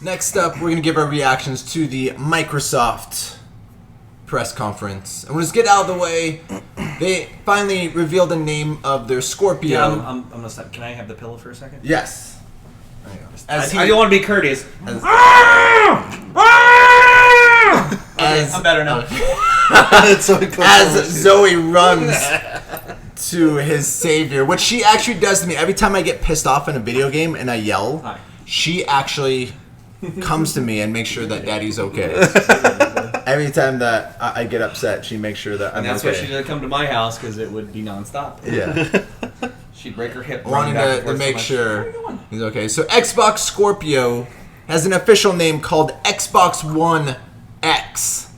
Next up, we're going to give our reactions to the Microsoft press conference. And we'll just get out of the way. They finally revealed the name of their Scorpio. Yeah, I'm going to stop. Can I have the pillow for a second? Yes. I don't want to be courteous. As I'm better now. As Zoe runs to his savior, which she actually does to me every time I get pissed off in a video game and I yell. Hi. She actually comes to me and makes sure that Daddy's okay. Every time that I get upset, she makes sure that I'm okay. And that's why she doesn't come to my house, because it would be nonstop. Yeah. She'd break her hip. Wanting to make sure he's okay. So Xbox Scorpio has an official name called Xbox One X.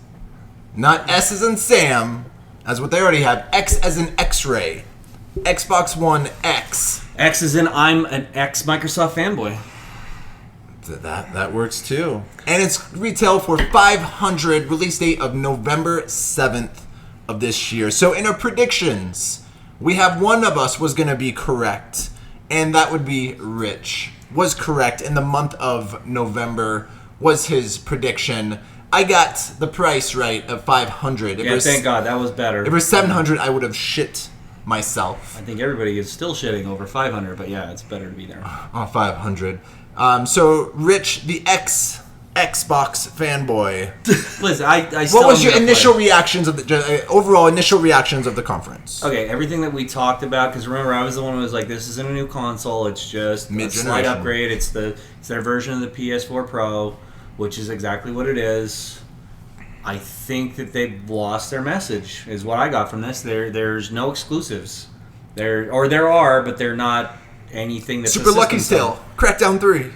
Not S as in Sam, as what they already have. X as in X-ray. Xbox One X. X is in I'm an ex-Microsoft fanboy. That works too. And it's retail for $500, release date of November 7th of this year. So in our predictions, we have one of us was going to be correct, and that would be Rich. Was correct in the month of November was his prediction. I got the price right of $500. Thank God, that was better. If it was $700, I would have shit myself. I think everybody is still shitting over $500, but yeah, it's better to be there. On $500. So Rich, the Xbox fanboy. Listen, I still what was your initial reactions of the overall initial reactions of the conference? Okay, everything that we talked about, because remember, I was the one who was like, "This isn't a new console; it's just a slight upgrade. It's their version of the PS4 Pro, which is exactly what it is." I think that they've lost their message. Is what I got from this. There's no exclusives. There are, but they're not anything that's Super Lucky's Tale, Crackdown 3.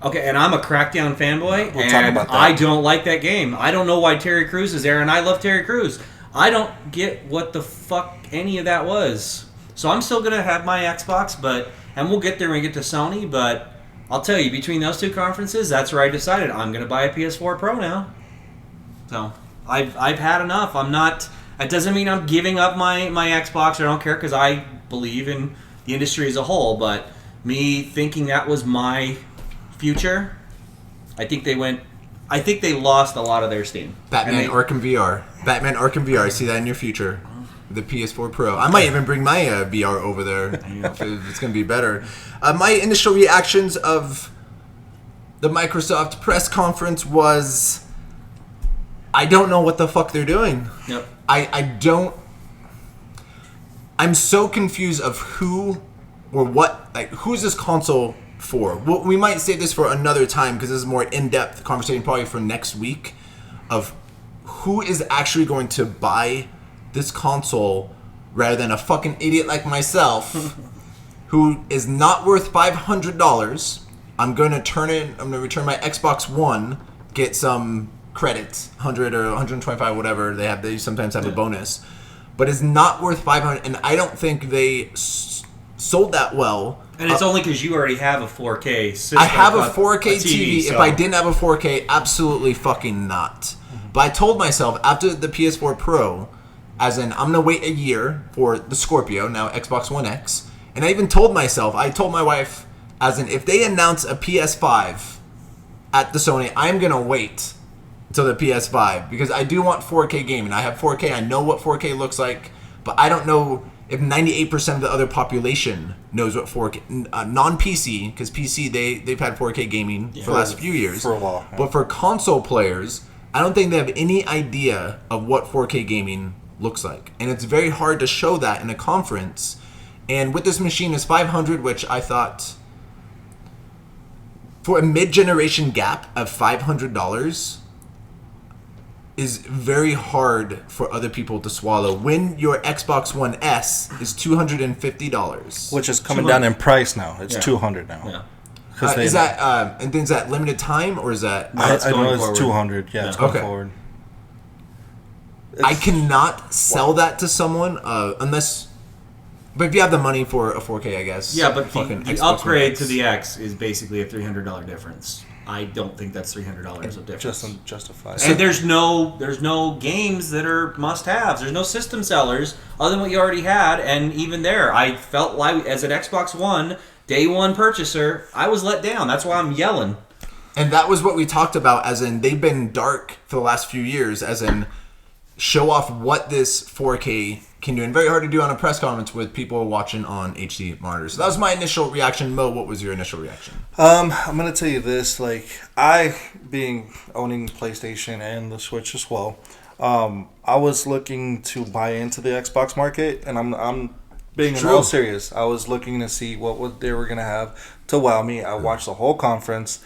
Okay, and I'm a Crackdown fanboy, We'll talk about that. I don't like that game. I don't know why Terry Crews is there, and I love Terry Crews. I don't get what the fuck any of that was. So I'm still going to have my Xbox, and we'll get there when we get to Sony, but I'll tell you, between those two conferences, that's where I decided I'm going to buy a PS4 Pro now. So I've had enough. That doesn't mean I'm giving up my Xbox. I don't care, because I believe in the industry as a whole, but me thinking that was my future, I think they lost a lot of their steam. Batman Arkham VR. I see that in your future. The PS4 Pro. I might even bring my VR over there if it's going to be better. My initial reactions of the Microsoft press conference was, I don't know what the fuck they're doing. Yep. I'm so confused of who or what, like, who's this console for? Well, we might save this for another time because this is more in-depth conversation probably for next week of who is actually going to buy this console rather than a fucking idiot like myself who is not worth $500. I'm going to return my Xbox One, get some credits, 100 or 125, whatever they have. They sometimes have a bonus. But it's not worth $500, and I don't think they sold that well. And it's only because you already have a 4K system. I have a 4K TV. So. If I didn't have a 4K, absolutely fucking not. Mm-hmm. But I told myself after the PS4 Pro, as in I'm going to wait a year for the Scorpio, now Xbox One X. And I even told myself, I told my wife, as in if they announce a PS5 at the Sony, I'm going to wait until the PS5 because I do want 4K gaming. I have 4K. I know what 4K looks like, but I don't know if 98% of the other population knows what 4K, non-PC, because PC, they've had 4K gaming for the last few years. For a while. Yeah. But for console players, I don't think they have any idea of what 4K gaming looks like. And it's very hard to show that in a conference. And with this machine is $500, which I thought, for a mid-generation gap of $500, is very hard for other people to swallow when your Xbox One S is $250, which is coming down in price now. It's $200 now. Yeah. Is that limited time or is that? I know it's $200. Yeah, it's going forward. I cannot sell that to someone unless. But if you have the money for a 4K, I guess. Yeah, but the upgrade to the X is basically a $300 difference. I don't think that's $300 of difference. Just justified. And there's no games that are must-haves. There's no system sellers other than what you already had. And even there, I felt like as an Xbox One day one purchaser, I was let down. That's why I'm yelling. And that was what we talked about, as in they've been dark for the last few years, as in show off what this 4K can do. And very hard to do on a press conference with people watching on HD monitors. So that was my initial reaction. Mo, what was your initial reaction? I'm going to tell you this. Like, owning PlayStation and the Switch as well, I was looking to buy into the Xbox market, and I'm being real serious. I was looking to see what they were going to have to wow me. I watched the whole conference.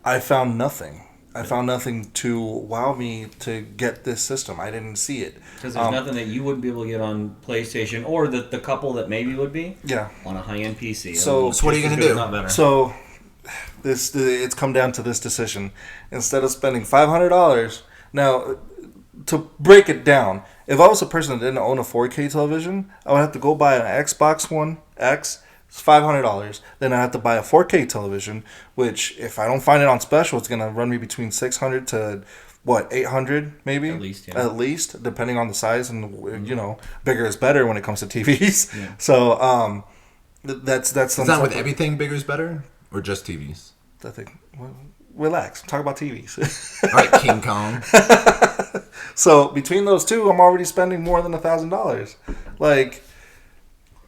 I found nothing. I found nothing to wow me to get this system. I didn't see it. Because there's nothing that you wouldn't be able to get on PlayStation, or the couple that maybe would be on a high-end PC. So what are you going to do? Not better. So it's come down to this decision. Instead of spending $500, now, to break it down, if I was a person that didn't own a 4K television, I would have to go buy an Xbox One X. It's $500. Then I have to buy a 4K television, which if I don't find it on special, it's gonna run me between $600 to $800 maybe. At least, depending on the size, and bigger is better when it comes to TVs. Yeah. So that's is that with everything bigger is better, or just TVs? I think. Well, relax. Talk about TVs. All right, King Kong. So between those two, I'm already spending more than $1,000. Like.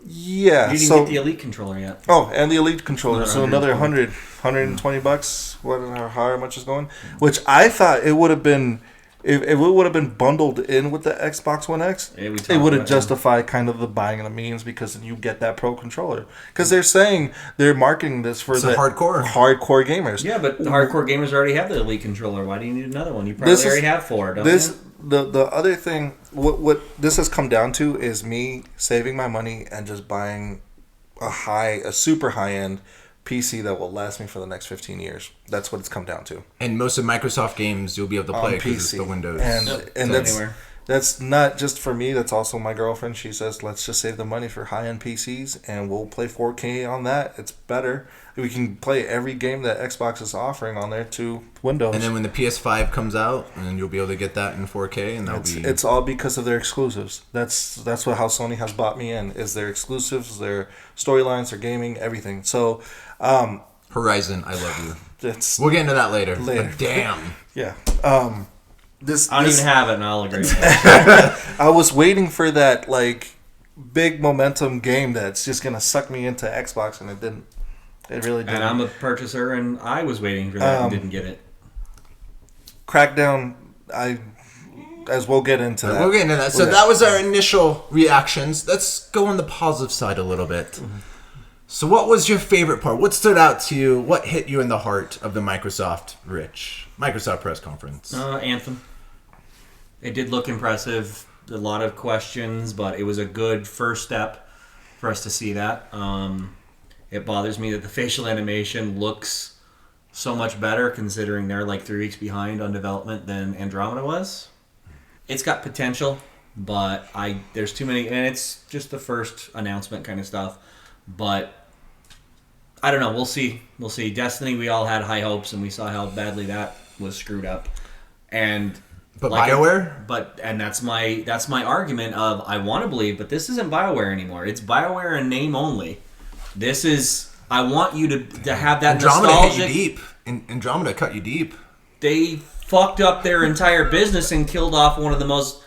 Yeah, you didn't get the Elite controller yet. Oh, and the Elite controller, so another $120, however much is going. Which I thought it would have been, if it would have been bundled in with the Xbox One X, it would have justified kind of the buying of the means, because you get that Pro controller. Because they're marketing this for the hardcore gamers. Yeah, but the hardcore gamers already have the Elite controller. Why do you need another one? You probably already have 4, don't you? The other thing, what this has come down to is me saving my money and just buying a super high-end PC that will last me for the next 15 years. That's what it's come down to. And most of Microsoft games you'll be able to play because it's the Windows. And that's not just for me. That's also my girlfriend. She says, let's just save the money for high-end PCs, and we'll play 4K on that. It's better. We can play every game that Xbox is offering on there to Windows. And then when the PS5 comes out, and you'll be able to get that in 4K, and it's all because of their exclusives. That's how Sony has bought me in, is their exclusives, their storylines, their gaming, everything. So Horizon, I love you. We'll get into that later. But damn. Yeah. I don't even have it, and I'll agree. I was waiting for that big momentum game that's just gonna suck me into Xbox, and it didn't. It really didn't. And I'm a purchaser, and I was waiting for that and didn't get it. Crackdown, as we'll get into that. We'll get into that. So that was our initial reactions. Let's go on the positive side a little bit. Mm-hmm. So what was your favorite part? What stood out to you? What hit you in the heart of the Microsoft press conference? Anthem. It did look impressive. A lot of questions, but it was a good first step for us to see that. It bothers me that the facial animation looks so much better, considering they're 3 weeks behind on development than Andromeda was. It's got potential, but there's too many, and it's just the first announcement kind of stuff. But I don't know. We'll see. Destiny, we all had high hopes, and we saw how badly that was screwed up. But BioWare? And that's my argument of, I want to believe, but this isn't BioWare anymore. It's BioWare in name only. This is, I want you to have that Andromeda nostalgic. Hit you deep. Andromeda cut you deep. They fucked up their entire business and killed off one of the most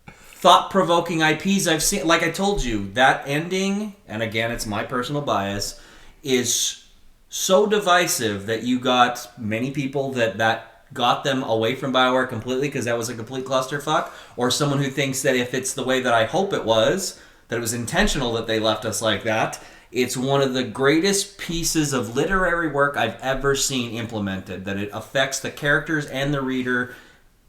thought-provoking IPs I've seen. Like I told you, that ending, and again, it's my personal bias, is so divisive that you got many people that got them away from BioWare completely because that was a complete clusterfuck, or someone who thinks that if it's the way that I hope it was intentional that they left us like that. It's one of the greatest pieces of literary work I've ever seen implemented, that it affects the characters and the reader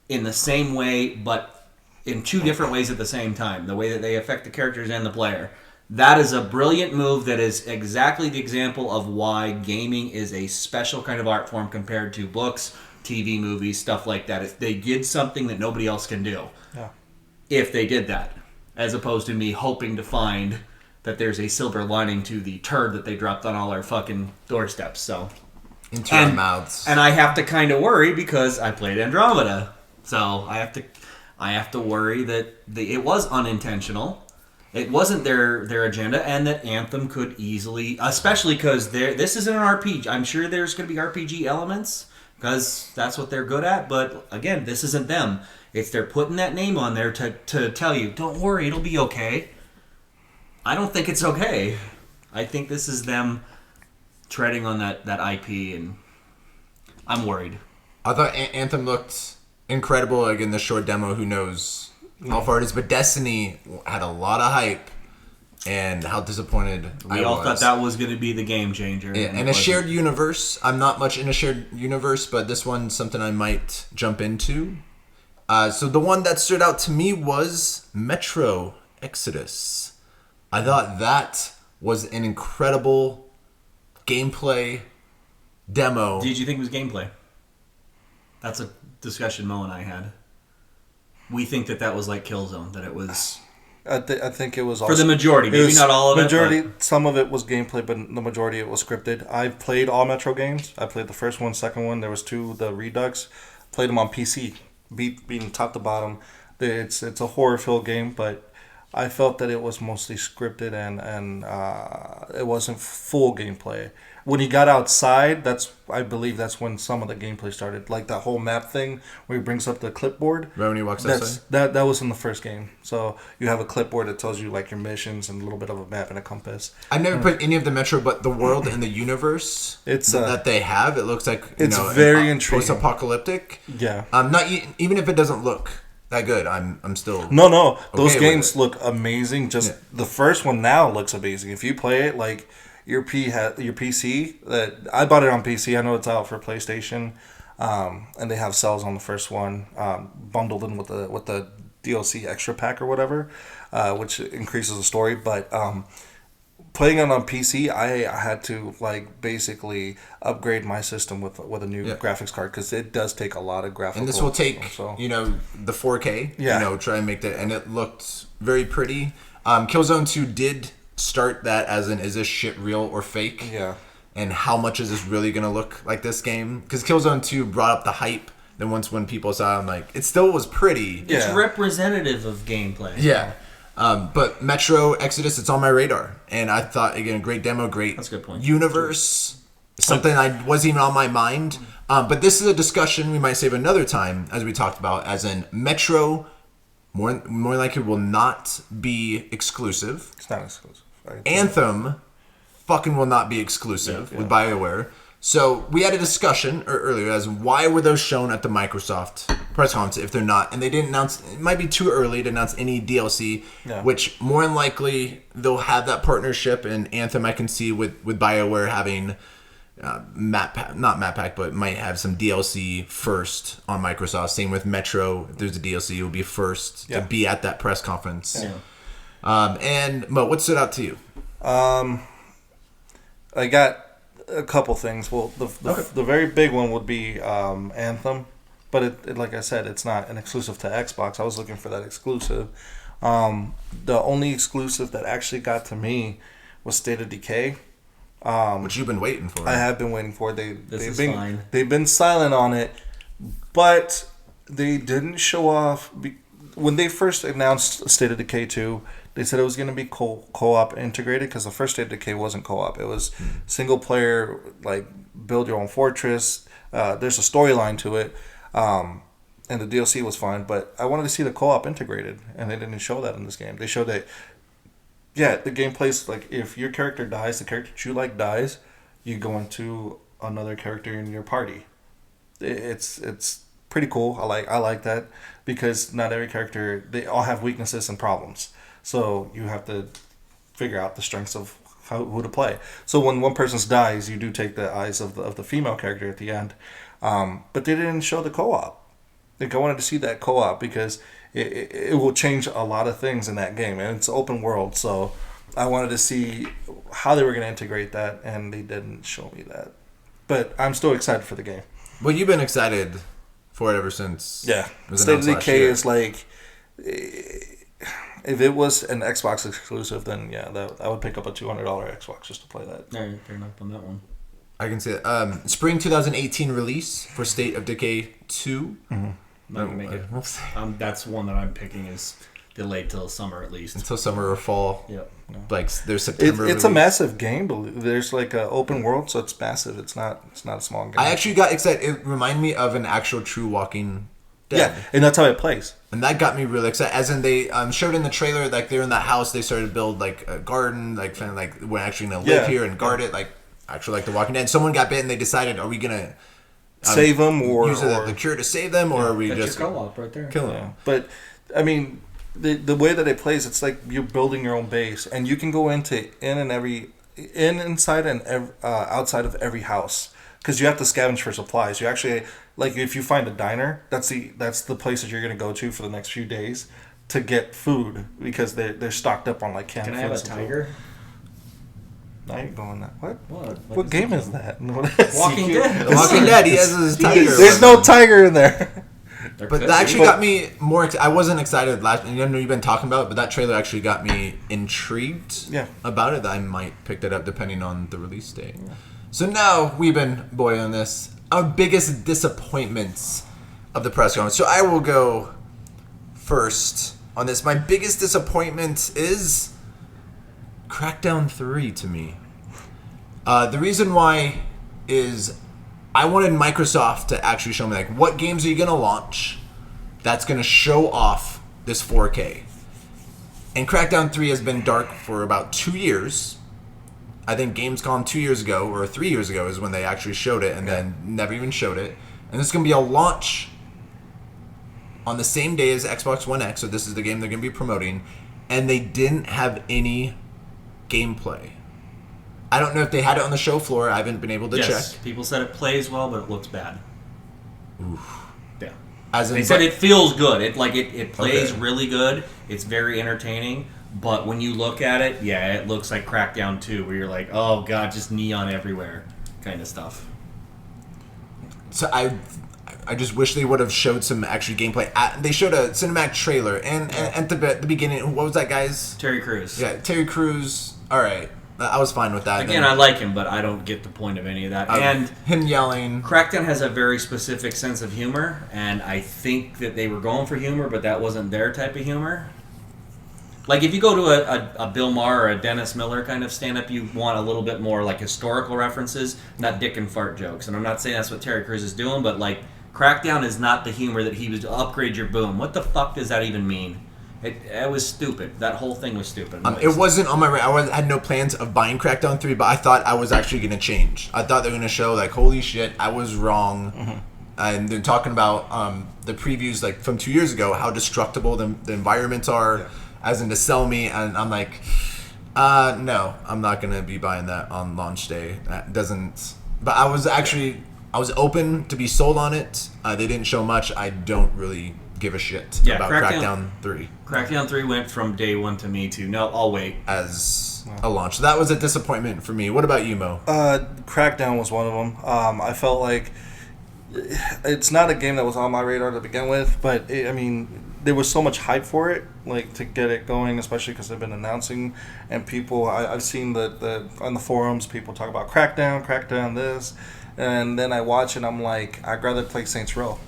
in the same way, but in 2 different ways at the same time, the way that they affect the characters and the player. That is a brilliant move that is exactly the example of why gaming is a special kind of art form compared to books, TV, movies, stuff like that. They did something that nobody else can do. Yeah. If they did that, as opposed to me hoping to find that there's a silver lining to the turd that they dropped on all our fucking doorsteps. So into our mouths. And I have to kind of worry because I played Andromeda. So I have to worry that it was unintentional. it wasn't their agenda, and that Anthem could easily, especially because this isn't an RPG. I'm sure there's going to be RPG elements because that's what they're good at. But again, this isn't them. It's they're putting that name on there to tell you, don't worry, it'll be okay. I don't think it's okay. I think this is them treading on that IP, and I'm worried. I thought Anthem looked incredible. Again, the short demo, who knows how far it is. But Destiny had a lot of hype, and how disappointed We all thought that was going to be the game changer. Yeah, and a shared universe. I'm not much in a shared universe, but this one's something I might jump into. So the one that stood out to me was Metro Exodus. I thought that was an incredible gameplay demo. Did you think it was gameplay? That's a discussion Mo and I had. We think that was like Killzone, that it was... I think it was also, for the majority, maybe not all of majority, it. Some of it was gameplay, but the majority of it was scripted. I've played all Metro games. I played the first one, second one. There was 2, the Redux. Played them on PC, beating top to bottom. It's a horror-filled game, but I felt that it was mostly scripted and it wasn't full gameplay. When he got outside, I believe that's when some of the gameplay started. Like that whole map thing where he brings up the clipboard. Right when he walks outside? That was in the first game. So you have a clipboard that tells you like your missions and a little bit of a map and a compass. I've never played any of the Metro, but the world and the universe that they have, it looks like it's very intriguing, post-apocalyptic. Yeah. Not even if it doesn't look that good, I'm still no. Those okay games look amazing. Just the first one now looks amazing. If you play it like. Your PC that I bought it on PC. I know it's out for PlayStation, and they have sales on the first one, bundled in with the DLC extra pack or whatever, which increases the story. But playing it on PC, I had to like basically upgrade my system with a new graphics card because it does take a lot of graphics. And this will take the 4K. Try and make that, and it looked very pretty. Killzone 2 did start that as is this shit real or fake? Yeah. And how much is this really going to look like this game? Because Killzone 2 brought up the hype. Then when people saw it, I'm like, it still was pretty. Yeah. It's representative of gameplay. Yeah. But Metro Exodus, it's on my radar. And I thought, again, great demo, That's a good point. Universe. Something I wasn't even on my mind. But this is a discussion we might save another time, as we talked about, as in Metro more likely will not be exclusive. It's not exclusive. Anthem fucking will not be exclusive with BioWare. So we had a discussion earlier as why were those shown at the Microsoft press conference if they're not, and they didn't announce. It might be too early to announce any DLC, which more than likely they'll have that partnership. And Anthem, I can see with BioWare having not map pack, but might have some DLC first on Microsoft. Same with Metro. If there's a DLC, it will be first to be at that press conference. Yeah. And Mo, what stood out to you? I got a couple things. Well, the very big one would be Anthem, but it like I said, it's not an exclusive to Xbox. I was looking for that exclusive. The only exclusive that actually got to me was State of Decay, which you've been waiting for. I have been waiting for. They've fine. They've been silent on it, but they didn't show off. When they first announced State of Decay 2, they said it was going to be co-op integrated because the first State of Decay wasn't co-op. It was single player, like build your own fortress. There's a storyline to it, and the DLC was fine. But I wanted to see the co-op integrated, and they didn't show that in this game. They showed that, the gameplay's like if your character dies, the character that you like dies, you go into another character in your party. It's pretty cool. I like that because not every character, they all have weaknesses and problems. So you have to figure out the strengths of who to play. So when one person dies, you do take the eyes of the female character at the end. But they didn't show the co-op. I wanted to see that co-op because it will change a lot of things in that game. And it's open world. So I wanted to see how they were going to integrate that. And they didn't show me that. But I'm still excited for the game. Well, you've been excited for it ever since. Yeah. It was State of announced Decay last year. is like... If it was an Xbox exclusive, then I would pick up a $200 Xbox just to play that. Fair enough on that one. I can see it. Spring 2018 release for State of Decay 2. Not gonna make it. That's one that I'm picking is delayed till summer at least. until summer or fall. Yep. Like there's September. It's a release. massive game. There's like an open world, so it's massive. It's not a small game. I actually got excited. It reminded me of an actual true Walking Dead. Yeah, and that's how it plays. And that got me really excited. As in, they showed in the trailer, like they're in that house. They started to build like a garden, like kind of like we're actually gonna live Yeah. here and guard it, like actually like The Walking Dead. Someone got bit, and they decided, are we gonna Save them or use the cure to save them, or are we That's just your co-op right there. kill them? Yeah. But I mean, the way that it plays, it's like you're building your own base, and you can go inside and outside of every house because you have to scavenge for supplies. You actually like if you find a diner, that's the place that you're gonna go to for the next few days to get food because they're stocked up on like canned Can I have a foods and stuff. tiger? Now you're going that what? What Game is that? Walking Dead. The Walking Dead, he has his tiger. There's no tiger in there. There But could that be. actually got me more. I wasn't excited last. I know you've been talking about it, but that trailer actually got me intrigued. Yeah. About it. That I might pick that up depending on the release date. Yeah. So now we've been boy on this. Our biggest disappointments of the press conference. So I will go first on this. My biggest disappointment is Crackdown 3 to me. The reason why is I wanted Microsoft to actually show me, like, what games are you going to launch that's going to show off this 4K? And Crackdown 3 has been dark for about 2 years. I think Gamescom 2 years ago, or 3 years ago, is when they actually showed it, and then never even showed it. And this is going to be a launch on the same day as Xbox One X, so this is the game they're going to be promoting. And they didn't have any gameplay. I don't know if they had it on the show floor. I haven't been able to Yes, check. people said it plays well, but it looks bad. Yeah. As in, They said it feels good. It plays Okay. really good. It's very entertaining. But when you look at it, yeah, it looks like Crackdown 2, where you're like, oh god, just neon everywhere, kind of stuff. So I just wish they would have showed some actual gameplay. They showed a cinematic trailer, and at the beginning, what was that guy's? Terry Crews. Yeah, Terry Crews. All right, I was fine with that. Again, I like him, but I don't get the point of any of that. And him yelling. Crackdown has a very specific sense of humor, and I think that they were going for humor, but that wasn't their type of humor. Like, if you go to a Bill Maher or a Dennis Miller kind of stand-up, you want a little bit more, like, historical references, not dick and fart jokes. And I'm not saying that's what Terry Crews is doing, but, like, Crackdown is not the humor that he was to upgrade your boom. What the fuck does that even mean? It was stupid. That whole thing was stupid. It wasn't on my radar. I had no plans of buying Crackdown 3, but I thought I was actually going to change. I thought they were going to show, like, holy shit, I was wrong. Mm-hmm. And they're talking about the previews, like, from 2 years ago, how destructible the environments are. Yeah. As in to sell me, and I'm like, no, I'm not gonna be buying that on launch day. That doesn't. But I was open to be sold on it. They didn't show much. I don't really give a shit about Crackdown 3. Crackdown 3 went from day one to me to no, I'll wait as a launch. So that was a disappointment for me. What about you, Mo? Crackdown was one of them. I felt like it's not a game that was on my radar to begin with, but there was so much hype for it, like to get it going, especially because they've been announcing, and people, I've seen the on the forums, people talk about Crackdown this, and then I watch and I'm like, I'd rather play Saints Row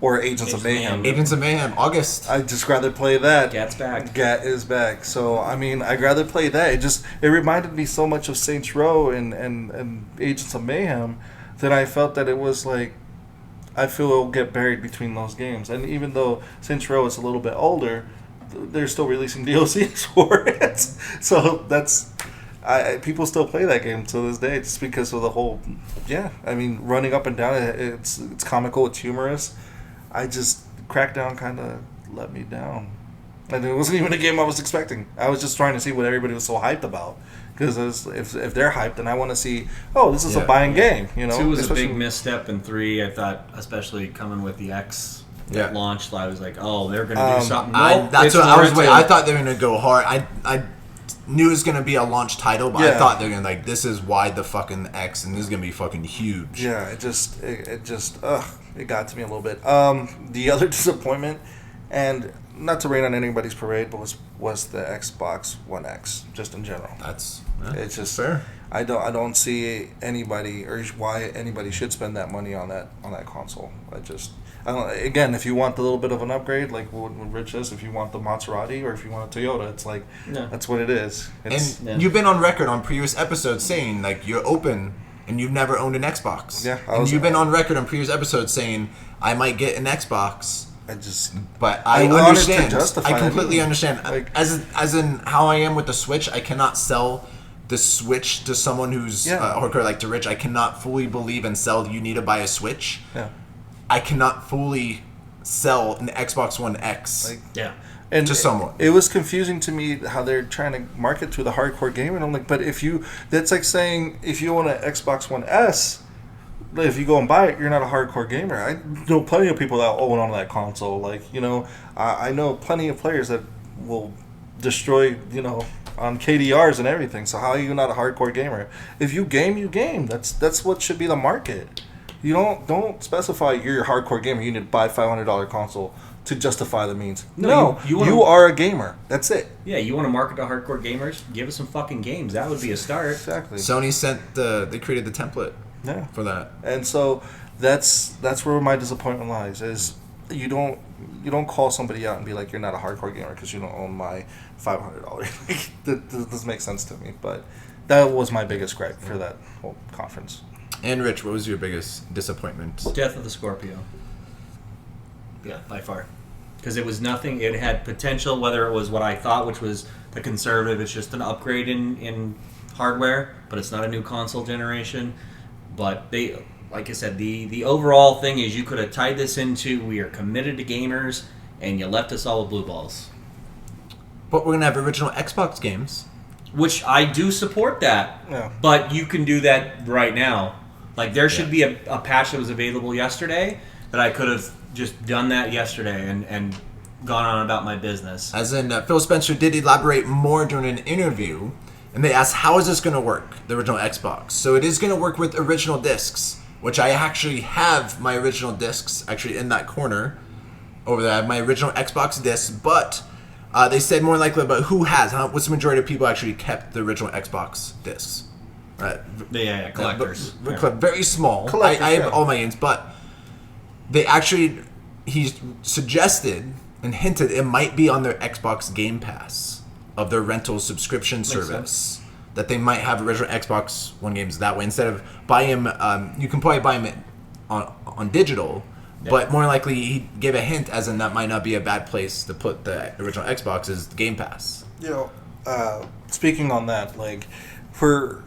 or Agents of Mayhem. Agents of Mayhem, August. I'd just rather play that. Gat's back. Gat is back. So I'd rather play that. It reminded me so much of Saints Row and Agents of Mayhem that I felt that it was like, I feel it'll get buried between those games. And even though Saints Row is a little bit older, they're still releasing DLCs for it. So people still play that game to this day just because of the whole, running up and down, it's comical, it's humorous. Crackdown kind of let me down. And it wasn't even a game I was expecting. I was just trying to see what everybody was so hyped about. Because if they're hyped, then I want to see, this is a buying game. 2 was a big misstep, and 3, I thought, especially coming with the X that launched, I was like, they're going to do something. That's what I was waiting. I thought they were going to go hard. I knew it was going to be a launch title, but I thought they were going to, like, this is why the fucking X, and this is going to be fucking huge. Yeah, it got to me a little bit. The other disappointment, and not to rain on anybody's parade, but was the Xbox One X, just in general. It's just fair. I don't see anybody or why anybody should spend that money on that console. Again, if you want a little bit of an upgrade, like what Rich says, if you want the Maserati or if you want a Toyota, it's like that's what it is. And you've been on record on previous episodes saying like you're open and you've never owned an Xbox. Yeah, and you've been on record on previous episodes saying I might get an Xbox. But I wanted to understand. justify I completely it. understand. Like, as in how I am with the Switch, I cannot sell the Switch to someone who's hardcore like to Rich. I cannot fully believe and sell. You need to buy a Switch. Yeah. I cannot fully sell an Xbox One X. And to someone. It was confusing to me how they're trying to market to the hardcore gamer. And I'm like, but that's like saying if you own an Xbox One S, if you go and buy it, you're not a hardcore gamer. I know plenty of people that own on that console. Like, I know plenty of players that will destroy, on KDRs and everything. So how are you not a hardcore gamer? If you game, you game. That's what should be the market. You don't specify you're a hardcore gamer. You need to buy a $500 console to justify the means. No, you are a gamer. That's it. Yeah, you want to market to hardcore gamers? Give us some fucking games. That would be a start. Exactly. Sony they created the template. Yeah. For that. And so that's where my disappointment lies. Is you don't call somebody out and be like you're not a hardcore gamer because you don't own my $500. That doesn't make sense to me. But that was my biggest gripe for that whole conference. And Rich, what was your biggest disappointment? Death of the Scorpio. Yeah, by far. Because it was nothing. It had potential, whether it was what I thought, which was the conservative. It's just an upgrade in hardware, but it's not a new console generation. But they, like I said, the overall thing is you could have tied this into we are committed to gamers, and you left us all with blue balls. But we're going to have original Xbox games. Which I do support that. Yeah. But you can do that right now. Like, there should be a patch that was available yesterday that I could have just done that yesterday and gone on about my business. As in, Phil Spencer did elaborate more during an interview, and they asked, how is this going to work, the original Xbox? So it is going to work with original discs, which I actually have my original discs actually in that corner over there. I have my original Xbox discs, but they said more likely about what's the majority of people actually kept the original Xbox discs. Right. Yeah, collectors. Very small. I have all my games, but he suggested and hinted it might be on their Xbox Game Pass of their rental subscription service that they might have original Xbox One games that way instead of buying them. You can probably buy them on digital, but more likely he gave a hint as in that might not be a bad place to put the original Xbox is Game Pass. Speaking on that, like for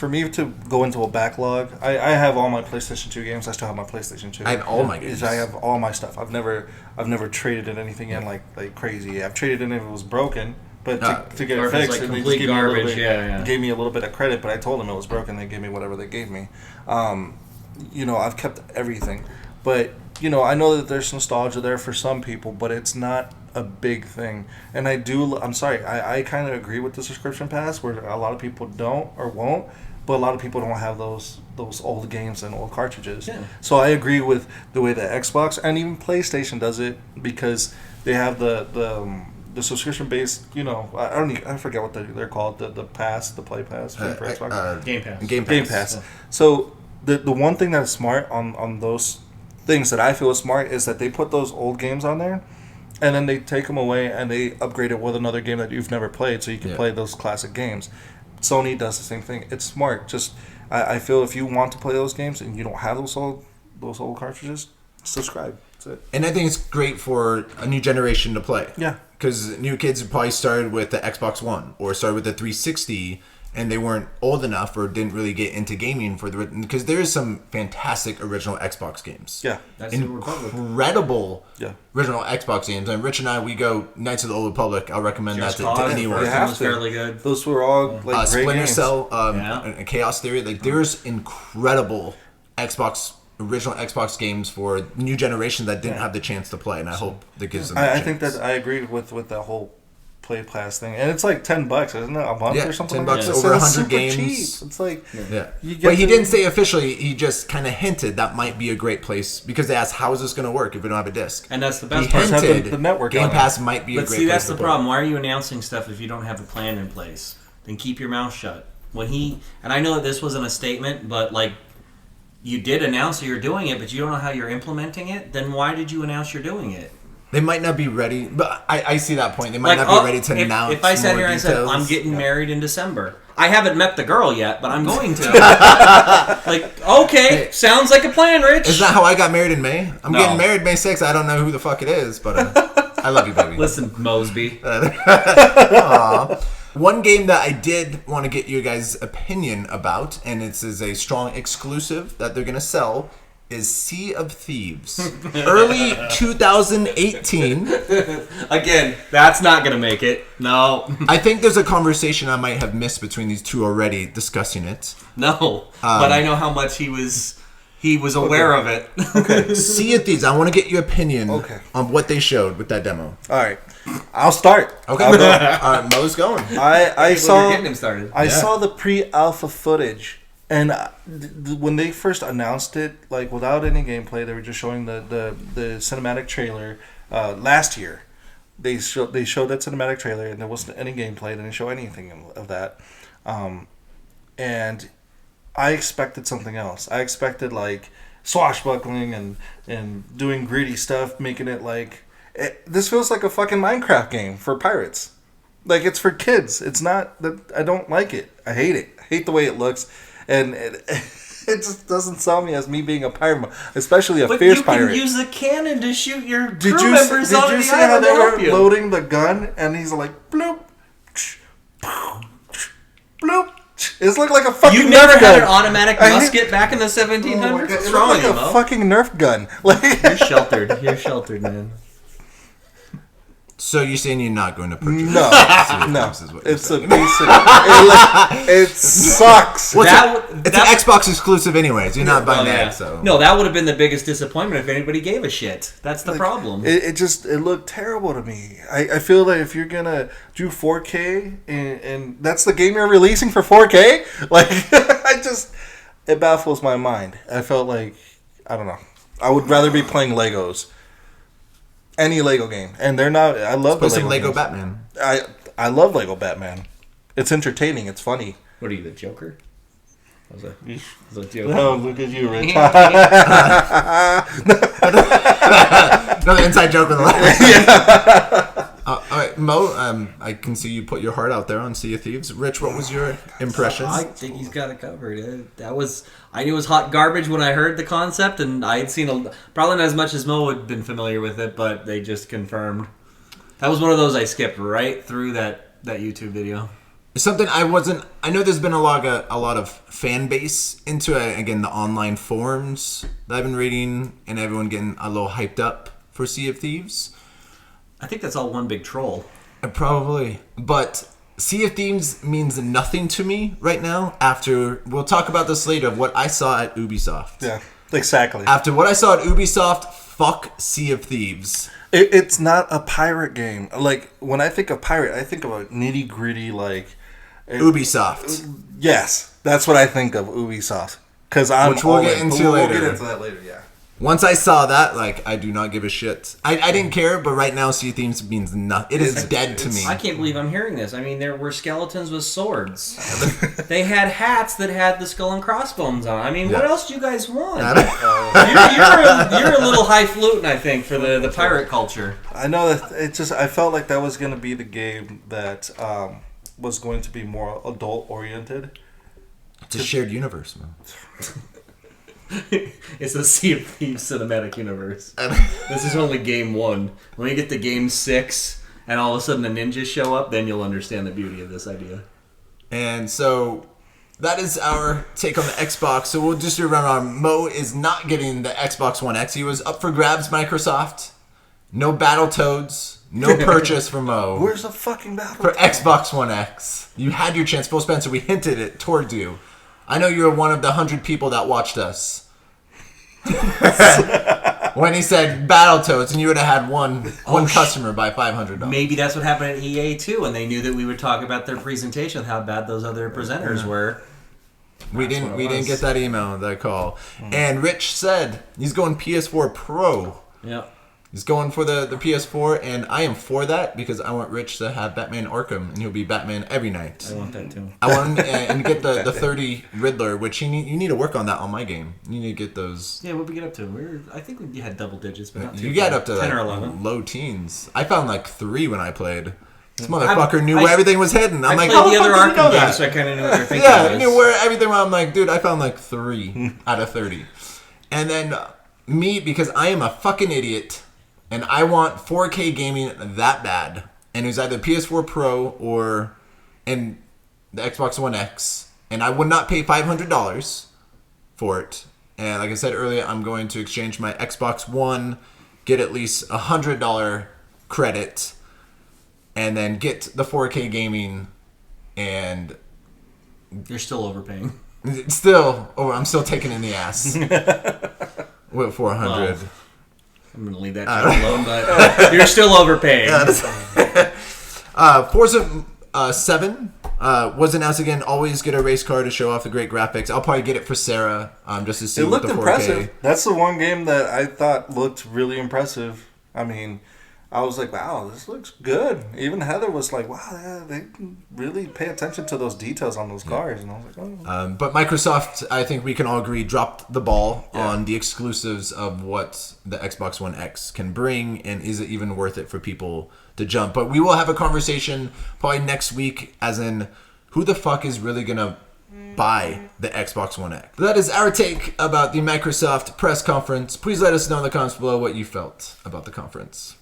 me to go into a backlog, I have all my PlayStation 2 games. I still have my PlayStation 2. I have all my games. I have all my stuff. I've never traded in anything in like crazy. I've traded in if it was broken, but to get it fixed, like and they complete just garbage. Gave me a little bit of credit, but I told them it was broken. They gave me whatever they gave me. I've kept everything, but I know that there's nostalgia there for some people, but it's not a big thing. And I'm sorry, I kind of agree with the subscription pass where a lot of people don't or won't, but a lot of people don't have those old games and old cartridges. Yeah. So I agree with the way that Xbox and even PlayStation does it because they have the subscription based, I forget what they're called, the pass, the play pass for Xbox. Game Pass. Game Pass. Yeah. So the one thing that's smart on those things that I feel is smart is that they put those old games on there and then they take them away and they upgrade it with another game that you've never played so you can play those classic games. Sony does the same thing. It's smart. Just I feel if you want to play those games and you don't have those old cartridges, subscribe. That's it. And I think it's great for a new generation to play. Yeah. Because new kids probably started with the Xbox One or started with the 360 and they weren't old enough or didn't really get into gaming because there is some fantastic original Xbox games. Yeah. That's incredible original Xbox games. And Rich and I, we go Knights of the Old Republic. I'll recommend that to anyone. That was fairly good. Those were all like great Splinter games. Cell, and Chaos Theory. Like there's incredible original Xbox games for new generation that didn't have the chance to play, and I hope that gives them. I think that I agree with that whole play pass thing, and it's like $10, isn't it? A month or something. $10 over 100 games. Cheap. It's like but he didn't say officially. He just kind of hinted that might be a great place because they asked, "How is this going to work if we don't have a disc?" And that's the best he part. Hinted the network Game Pass might be a great place. But see, that's the problem. Why are you announcing stuff if you don't have a plan in place? Then keep your mouth shut. And I know that this wasn't a statement, but like you did announce that you're doing it, but you don't know how you're implementing it, then why did you announce you're doing it? They might not be ready, but I see that point. They might not be ready to announce. If I sat more here and I said, details. I'm getting married in December, I haven't met the girl yet, but I'm going to. Like, okay, sounds like a plan, Rich. Isn't that how I got married in May? I'm No. getting married May 6th. I don't know who the fuck it is, but I love you, baby. Listen, Mosby. One game that I did want to get you guys' opinion about, and this is a strong exclusive that they're going to sell, is Sea of Thieves. Early 2018. Again, that's not going to make it. No. I think there's a conversation I might have missed between these two already discussing it. No. But I know how much he was aware of it. Okay. Sea of Thieves, I want to get your opinion Okay. on what they showed with that demo. All right, I'll start. Okay. I'll go. All right, Mo's going. I You're saw getting him started. I saw the pre-alpha footage, and when they first announced it, like without any gameplay, they were just showing the cinematic trailer last year. They showed that cinematic trailer, and there wasn't any gameplay. They didn't show anything of that, and I expected something else. I expected like swashbuckling and doing gritty stuff, making it like this feels like a fucking Minecraft game for pirates. Like, it's for kids. It's not that I don't like it. I hate it. I hate the way it looks, and it just doesn't sell me as me being a pirate, especially a But fierce you pirate. can use the cannon to shoot your Did crew you members onto the see how island they to help were you. loading the gun and he's like bloop, bloop. It's looked like a fucking You Nerf never gun. had an automatic I hate- musket back in the 1700s? Oh my God, What's it wrong looked with like you, a Mo? fucking Nerf gun. Like, You're sheltered. You're sheltered, man. So you're saying you're not going to purchase no, Sea of no. Thieves is what you're It's a saying. basic. It sucks. Well, That it's an Xbox exclusive anyways. You're not buying Oh, yeah. that, so. No, that would have been the biggest disappointment if anybody gave a shit. That's the problem. It looked terrible to me. I feel like if you're gonna do 4K and that's the game you're releasing for 4K, like it baffles my mind. I felt like I don't know. I would rather be playing Legos. Any Lego game, and they're not. I love Put the some Lego Lego games. Batman. I love Lego Batman. It's entertaining. It's funny. What are you, the Joker? Was a joke? Oh, look at you, Rich. Another inside joke with the all right, Mo, I can see you put your heart out there on Sea of Thieves. Rich, what was your impression? I think he's got it covered. I knew it was hot garbage when I heard the concept, and I had seen probably not as much as Mo had been familiar with it, but they just confirmed. That was one of those I skipped right through that YouTube video. Something I know there's been a lot of fan base into it. Again, the online forums that I've been reading, and everyone getting a little hyped up for Sea of Thieves. I think that's all one big troll. Probably. But Sea of Thieves means nothing to me right now after... We'll talk about this later, of what I saw at Ubisoft. Yeah, exactly. After what I saw at Ubisoft, fuck Sea of Thieves. It's not a pirate game. Like, when I think of pirate, I think of a nitty-gritty, like... Ubisoft. Yes, that's what I think of Ubisoft. Because I'm Which we'll get into later. We'll get into that later, yeah. Once I saw that, like, I do not give a shit. I didn't care, but right now Sea of Thieves means nothing. It is dead to me. I can't believe I'm hearing this. I mean, there were skeletons with swords. They had hats that had the skull and crossbones on. I mean, what else do you guys want? You're a little highfalutin, I think, for the pirate culture. I know that I felt like that was going to be the game that was going to be more adult-oriented. It's a shared universe, man. It's a Sea of Thieves cinematic universe. This is only game 1. When you get to game 6 and all of a sudden the ninjas show up, then you'll understand the beauty of this idea. And so that is our take on the Xbox. So we'll just remember, Mo is not getting the Xbox One X. He was up for grabs, Microsoft. No Battletoads. No purchase for Mo. Where's the fucking battle? For Xbox One X. You had your chance. Phil Spencer, we hinted it towards you. I know you're one of the 100 people that watched us. When he said Battletoads, and you would have had one customer buy $500. Maybe that's what happened at EA too, and they knew that we would talk about their presentation, how bad those other presenters were. We didn't get that email, that call. And Rich said he's going PS4 Pro. Yeah. He's going for the PS4, and I am for that because I want Rich to have Batman Arkham, and he'll be Batman every night. I want that too. I want him and get the 30 Riddler, which you need to work on that on my game. You need to get those. Yeah, what we get up to? I think we had double digits, but not too You got far. up to 10 like or 11. low teens. I found like 3 when I played. This motherfucker knew I- where everything was hidden. I'm I like, played how the other fuck did you know Arkham that? games, so I kind of knew what they're thinking. Yeah, was. I knew where everything was. I'm like, dude, I found like 3 out of 30. And then me, because I am a fucking idiot, and I want 4K gaming that bad, and it was either PS4 Pro or and the Xbox One X, and I would not pay $500 for it. And like I said earlier, I'm going to exchange my Xbox One, get at least $100 credit, and then get the 4K gaming, and You're still overpaying. still, I'm still taking in the ass with 400. Well, I'm going to leave that shit alone, but you're still overpaying. Forza 7 was announced again. Always get a race car to show off the great graphics. I'll probably get it for Sarah just to see It what looked the 4K. impressive. That's the one game that I thought looked really impressive. I mean, I was like, wow, this looks good. Even Heather was like, wow, they really pay attention to those details on those cars. And I was like, oh. But Microsoft, I think we can all agree, dropped the ball Yeah. on the exclusives of what the Xbox One X can bring, and is it even worth it for people to jump? But we will have a conversation probably next week, as in who the fuck is really gonna buy the Xbox One X. That is our take about the Microsoft press conference. Please let us know in the comments below what you felt about the conference.